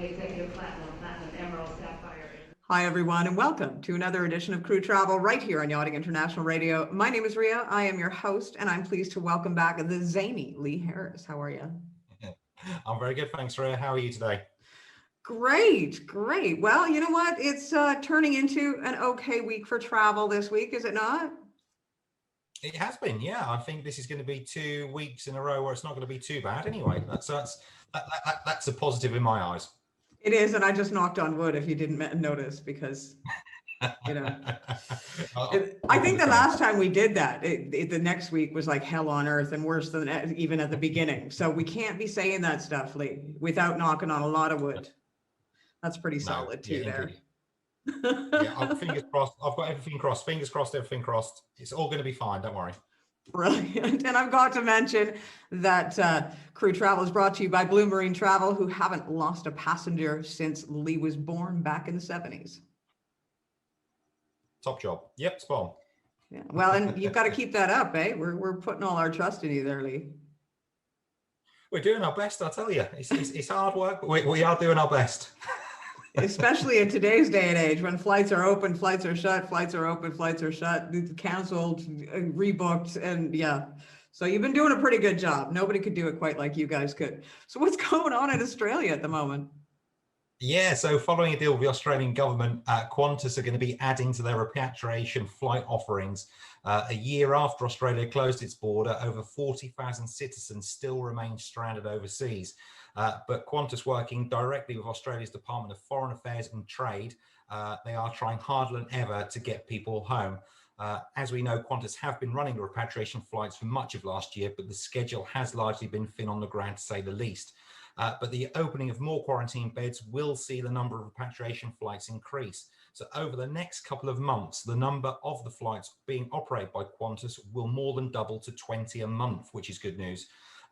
executive platinum, emerald, sapphire. Hi, everyone, and welcome to another edition of Crew Travel right here on Yachting International Radio. My name is Ria. I am your host, and I'm pleased to welcome back the zany Lee Harris. How are you? I'm very good, thanks, Ria. How are you today? Great, great. Well, you know what? It's turning into an okay week for travel this week, is it not? It has been, yeah. I think this is going to be 2 weeks in a row where it's not going to be too bad anyway. That's a positive in my eyes. It is, and I just knocked on wood if you didn't notice, because, you know, I think the last time we did that, the next week was like hell on earth and worse than even at the beginning. So we can't be saying that stuff, Lee, without knocking on a lot of wood. That's pretty solid too, there. Yeah, fingers crossed. I've got everything crossed. Fingers crossed, everything crossed. It's all going to be fine. Don't worry. Brilliant. And I've got to mention that Crew Travel is brought to you by Blue Marine Travel, who haven't lost a passenger since Lee was born back in the 70s. Top job. Yep, spot on. Yeah. Well, and you've got to keep that up, eh? We're putting all our trust in you there, Lee. We're doing our best, I tell you. It's hard work, but we are doing our best. Especially in today's day and age, when flights are open, flights are shut, flights are open, flights are shut, canceled, rebooked, and yeah. So you've been doing a pretty good job. Nobody could do it quite like you guys could. So what's going on in Australia at the moment? Yeah, so following a deal with the Australian government, Qantas are going to be adding to their repatriation flight offerings. A year after Australia closed its border, over 40,000 citizens still remain stranded overseas. But Qantas, working directly with Australia's Department of Foreign Affairs and Trade, they are trying harder than ever to get people home. As we know, Qantas have been running the repatriation flights for much of last year, but the schedule has largely been thin on the ground, to say the least. But the opening of more quarantine beds will see the number of repatriation flights increase. So over the next couple of months, the number of the flights being operated by Qantas will more than double to 20 a month, which is good news.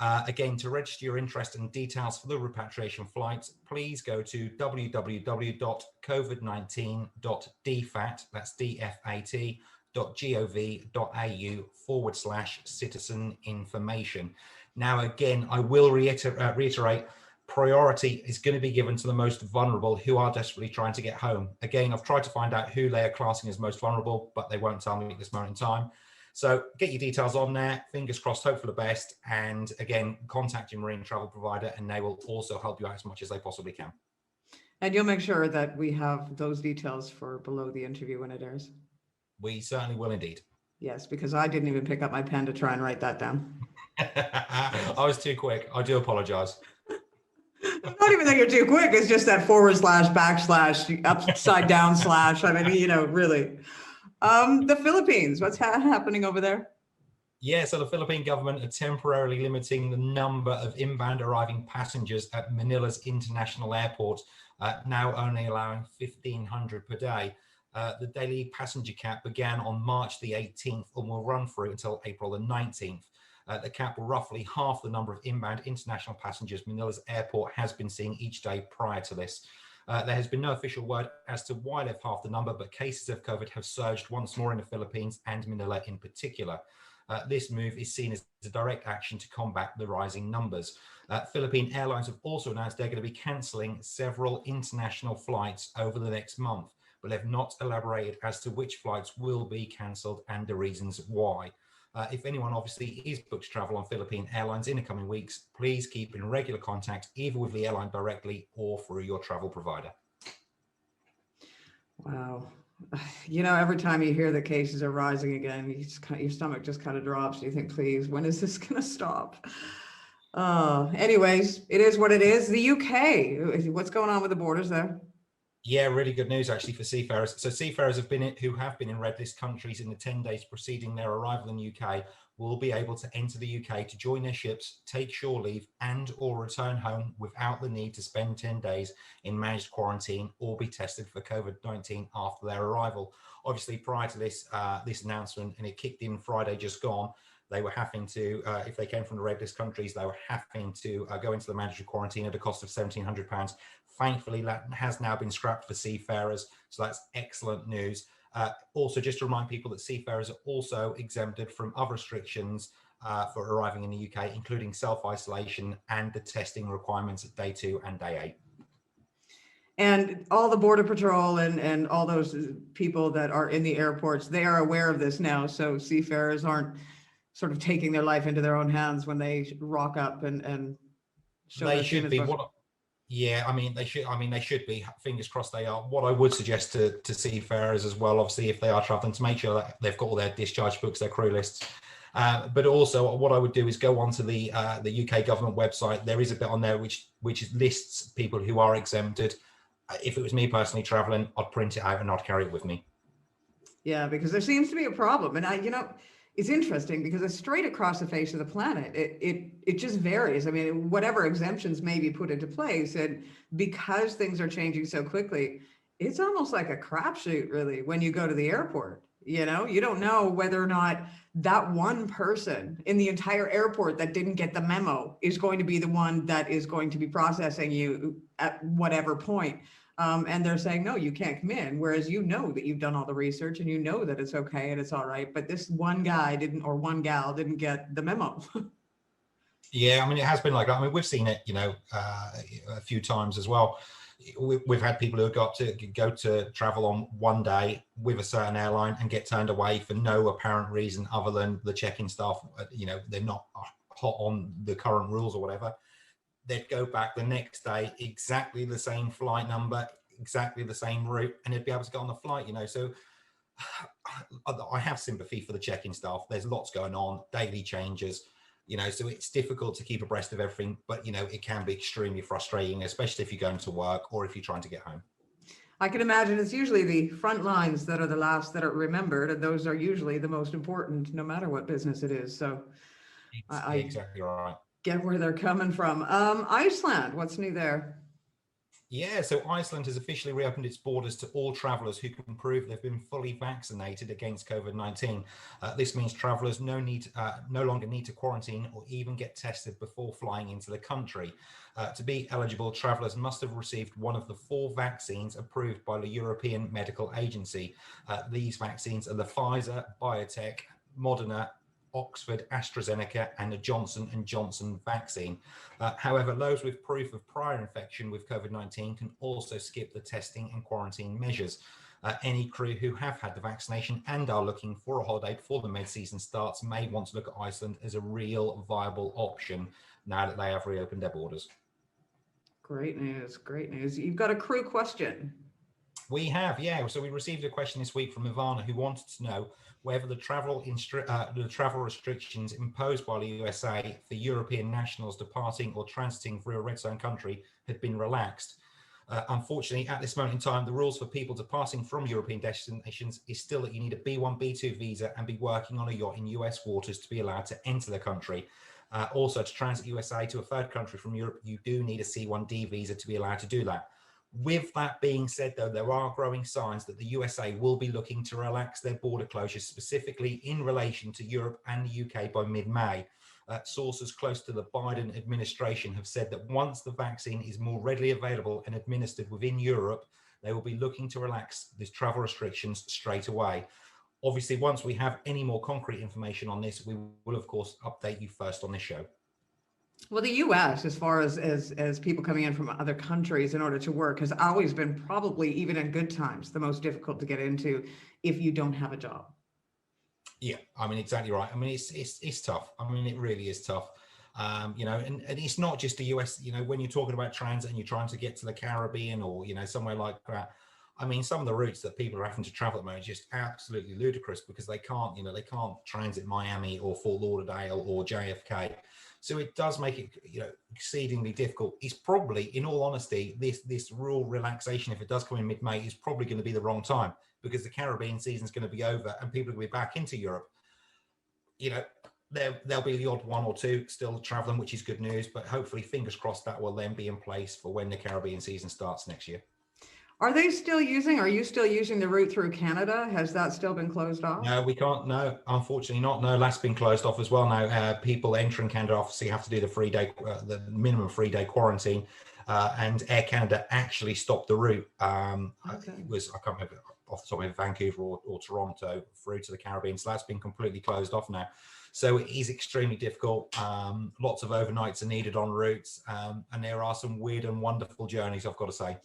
Again, to register your interest and details for the repatriation flights, please go to www.covid19.dfat, that's dfat.gov.au/citizen information. Now, again, I will reiterate, priority is going to be given to the most vulnerable who are desperately trying to get home. Again, I've tried to find out who they are classing as most vulnerable, but they won't tell me at this moment in time. So get your details on there, fingers crossed, hope for the best. And again, contact your marine travel provider and they will also help you out as much as they possibly can. And you'll make sure that we have those details for below the interview when it airs. We certainly will indeed. Yes, because I didn't even pick up my pen to try and write that down. I was too quick. I do apologize. I don't even think you're too quick. It's just that / / upside down / I mean, you know, really. The Philippines, what's happening over there? Yeah, so the Philippine government are temporarily limiting the number of inbound arriving passengers at Manila's international airport, now only allowing 1,500 per day. The daily passenger cap began on March the 18th and will run through until April the 19th. The cap will roughly half the number of inbound international passengers Manila's airport has been seeing each day prior to this. There has been no official word as to why they've halved the number, but cases of COVID have surged once more in the Philippines and Manila in particular. This move is seen as a direct action to combat the rising numbers. Philippine Airlines have also announced they're going to be cancelling several international flights over the next month, but they've not elaborated as to which flights will be cancelled and the reasons why. If anyone obviously is booked to travel on Philippine Airlines in the coming weeks, please keep in regular contact either with the airline directly or through your travel provider. Wow. You know, every time you hear the cases are rising again, your stomach just kind of drops. You think, please, when is this going to stop? Anyways, it is what it is. The UK, what's going on with the borders there? Yeah, really good news actually for seafarers. So seafarers who have been in red list countries in the 10 days preceding their arrival in the UK will be able to enter the UK to join their ships, take shore leave and or return home without the need to spend 10 days in managed quarantine or be tested for COVID-19 after their arrival. Obviously, prior to this announcement, and it kicked in Friday just gone, they were having to, if they came from the red list countries, they were having to go into the mandatory quarantine at a cost of £1,700. Thankfully, that has now been scrapped for seafarers, so that's excellent news. Also, just to remind people that seafarers are also exempted from other restrictions for arriving in the UK, including self-isolation and the testing requirements at day 2 and day 8. And all the Border Patrol and all those people that are in the airports, they are aware of this now. So seafarers aren't sort of taking their life into their own hands when they rock up and show They their should be. Yeah, I mean, they should. I mean, they should be. Fingers crossed they are. What I would suggest to seafarers as well, obviously, if they are traveling, to make sure that they've got all their discharge books, their crew lists. But also, what I would do is go onto the UK government website. There is a bit on there which lists people who are exempted. If it was me personally traveling, I'd print it out and I'd carry it with me. Yeah, because there seems to be a problem, and it's interesting because it's straight across the face of the planet. It just varies. I mean, whatever exemptions may be put into place, and because things are changing so quickly, it's almost like a crapshoot, really, when you go to the airport. You don't know whether or not that one person in the entire airport that didn't get the memo is going to be the one that is going to be processing you at whatever point. And they're saying, no, you can't come in. Whereas that you've done all the research and that it's okay and it's all right. But this one guy or one gal didn't get the memo. Yeah, I mean, it has been like that. I mean, we've seen it, a few times as well. We've had people who go to travel on one day with a certain airline and get turned away for no apparent reason other than the check-in staff, they're not hot on the current rules or whatever. They'd go back the next day, exactly the same flight number, exactly the same route, and they'd be able to get on the flight, So I have sympathy for the check-in staff. There's lots going on, daily changes, so it's difficult to keep abreast of everything, but, it can be extremely frustrating, especially if you're going to work or if you're trying to get home. I can imagine it's usually the front lines that are the last that are remembered, and those are usually the most important, no matter what business it is. So Exactly right. Get where they're coming from. Iceland, what's new there? Yeah, so Iceland has officially reopened its borders to all travellers who can prove they've been fully vaccinated against COVID-19. This means travellers no longer need to quarantine or even get tested before flying into the country. To be eligible, travellers must have received one of the 4 vaccines approved by the European Medical Agency. These vaccines are the Pfizer, BioNTech, Moderna, Oxford, AstraZeneca, and the Johnson & Johnson vaccine. However, those with proof of prior infection with COVID-19 can also skip the testing and quarantine measures. Any crew who have had the vaccination and are looking for a holiday before the mid-season starts may want to look at Iceland as a real viable option now that they have reopened their borders. Great news, great news. You've got a crew question. We have, yeah. So we received a question this week from Ivana who wanted to know whether the travel restrictions imposed by the USA for European nationals departing or transiting through a red zone country had been relaxed. Unfortunately, at this moment in time, the rules for people departing from European destinations is still that you need a B1, B2 visa and be working on a yacht in US waters to be allowed to enter the country. Also, to transit USA to a third country from Europe, you do need a C1D visa to be allowed to do that. With that being said, though, there are growing signs that the USA will be looking to relax their border closures, specifically in relation to Europe and the UK by mid-May. Sources close to the Biden administration have said that once the vaccine is more readily available and administered within Europe, they will be looking to relax these travel restrictions straight away. Obviously, once we have any more concrete information on this, we will, of course, update you first on this show. Well, the U.S., as far as people coming in from other countries in order to work, has always been probably, even in good times, the most difficult to get into if you don't have a job. Yeah, I mean, exactly right. I mean, it's tough. I mean, it really is tough. And it's not just the US, when you're talking about transit and you're trying to get to the Caribbean or, somewhere like that. I mean, some of the routes that people are having to travel at the moment are just absolutely ludicrous because they can't transit Miami or Fort Lauderdale or JFK. So it does make it, exceedingly difficult. It's probably, in all honesty, this rule relaxation, if it does come in mid-May, is probably going to be the wrong time because the Caribbean season is going to be over and people are going to be back into Europe. There'll be the odd one or two still traveling, which is good news, but hopefully, fingers crossed, that will then be in place for when the Caribbean season starts next year. Are you still using the route through Canada? Has that still been closed off? No, we can't. No, unfortunately not. No, that's been closed off as well now. People entering Canada obviously have to do the minimum 3-day quarantine, and Air Canada actually stopped the route. Okay. I can't remember off the top of my head, Vancouver or Toronto through to the Caribbean. So that's been completely closed off now. So it is extremely difficult. Lots of overnights are needed on routes, and there are some weird and wonderful journeys, I've got to say.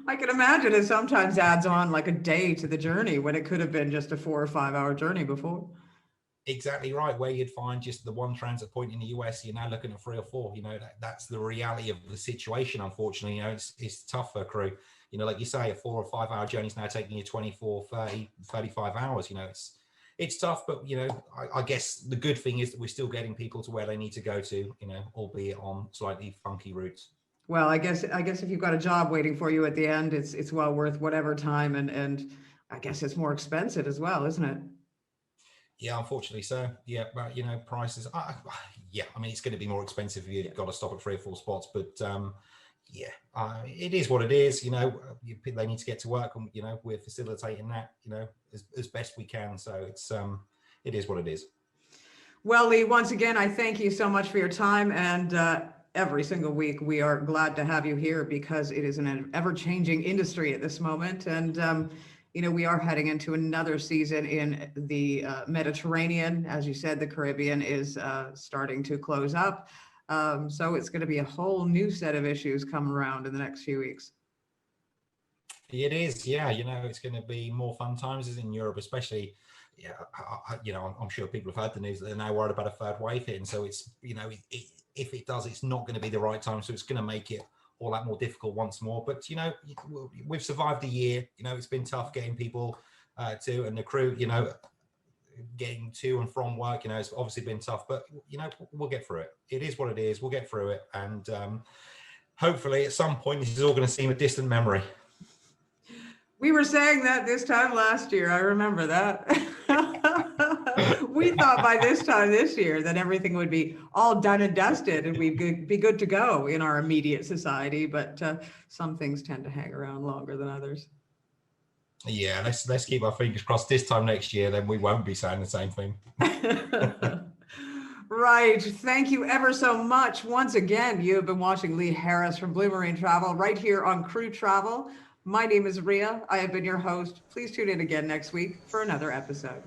I can imagine it sometimes adds on like a day to the journey when it could have been just a 4 or 5 hour journey before. Exactly right. Where you'd find just the one transit point in the US, you're now looking at 3 or 4. That's the reality of the situation. Unfortunately, it's tough for a crew. Like you say, a 4 or 5 hour journey is now taking you 24, 30, 35 hours. It's tough, but I guess the good thing is that we're still getting people to where they need to go to, albeit on slightly funky routes. Well, I guess if you've got a job waiting for you at the end, it's well worth whatever time, and I guess it's more expensive as well, isn't it? Yeah, unfortunately so. Yeah, but prices. Yeah, I mean it's going to be more expensive if you've got to stop at 3 or 4 spots. But yeah, it is what it is. They need to get to work, and we're facilitating that. As best we can. So it is what it is. Well, Lee, once again, I thank you so much for your time, and every single week we are glad to have you here because it is an ever-changing industry at this moment, and we are heading into another season in the Mediterranean. As you said, the Caribbean is starting to close up. So it's going to be a whole new set of issues coming around in the next few weeks. It is, yeah. It's going to be more fun times as in Europe, especially. Yeah, I'm sure people have heard the news that they're now worried about a third wave hitting. So it's, if it does, it's not going to be the right time. So it's going to make it all that more difficult once more. But we've survived a year. It's been tough getting people to, and the crew, getting to and from work. It's obviously been tough, but we'll get through it. It is what it is. We'll get through it, and hopefully at some point this is all going to seem a distant memory. We were saying that this time last year. I remember that. We thought by this time this year that everything would be all done and dusted and we'd be good to go in our immediate society. But some things tend to hang around longer than others. Yeah, let's keep our fingers crossed. This time next year, then we won't be saying the same thing. Right. Thank you ever so much. Once again, you have been watching Lee Harris from Blue Marine Travel right here on Crew Travel. My name is Rhea. I have been your host. Please tune in again next week for another episode.